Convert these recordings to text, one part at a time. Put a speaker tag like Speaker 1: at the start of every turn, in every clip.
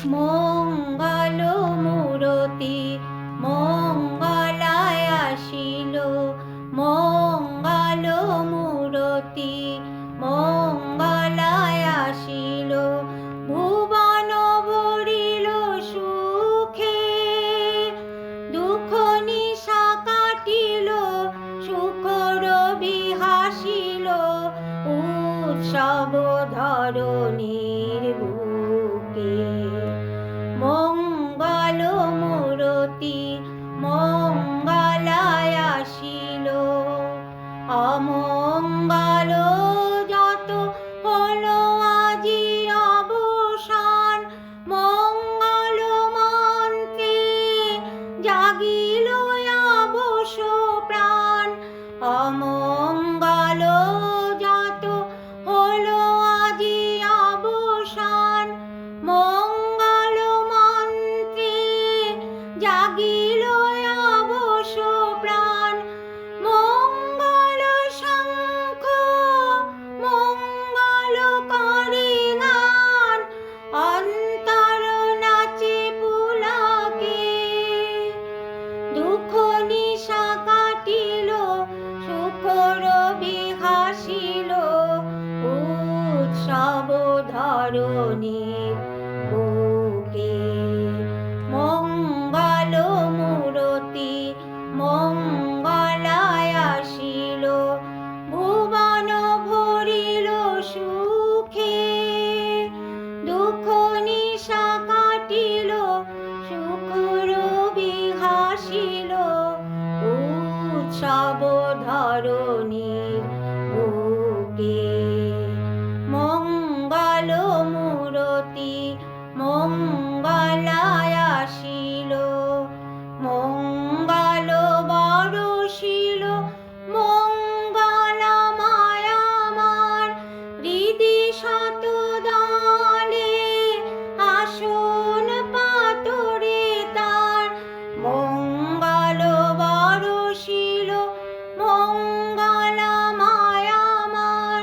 Speaker 1: মঙ্গল মূরতি মঙ্গলায় আসিল, মঙ্গল মূরতি মঙ্গলায় আসিল। ভুবন ভরিল সুখে, দুঃখ নিশা কাটিল, সুখ রবি হাসিল। উৎসব ধরণীর বুকে মঙ্গল মূরতি মঙ্গলায় আসিল। অমঙ্গল যত হলো আজি অবসান, মঙ্গল মন্ত্রে জাগিল অবশ প্রাণ। অমঙ্গল যত হলো আজি অবসান, মঙ্গল মন্ত্রে জাগিল অবশ প্রাণ। মঙ্গল শঙ্খ মঙ্গল করে গান, অন্তর নাচে পুলকে। দুঃখ নিশা কাটিল, সুখ রবি হাসিল। উৎসব ধরণীর বুকে মঙ্গল মূরতি মঙ্গলায় আসিল। ভুবন ভরিল সুখে, দুঃখ নিশা কাটিল, সুখ রবি হাসিল। উৎসব ধরণীর বুকে মঙ্গল মূরতি মঙ্গলায় আসিল। মঙ্গল বরষিল মঙ্গলা মায়ামার, হৃদি শত দলে আসন পাতরে তার। মঙ্গল বরষিল মঙ্গলা মায়ামার,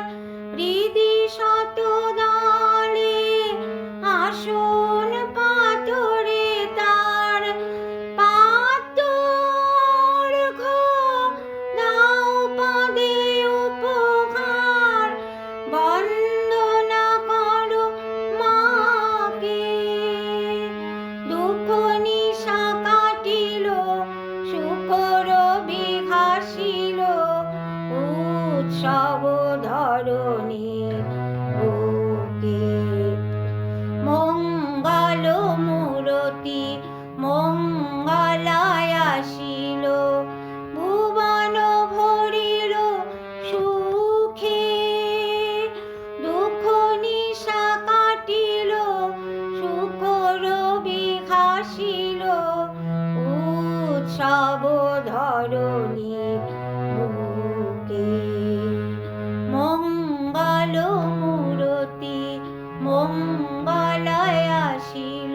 Speaker 1: হৃদি শত দলে আসন পাতরে তার। পাতর্ঘ দাও পদে উপহার, বন্দনা করো মাকে। দুঃখ নিশা কাটিল, সুখ রবি হাসিল। উৎসব ধরণীর বুকে মঙ্গল মূরতি মঙ্গলায় আসিল। ভুবন ভরিল সুখে, দুঃখ নিশা কাটিল, সুখ রবি হাসিল। উৎসব ধরণীর বুকে মঙ্গল মূরতি মঙ্গলায় আসিল।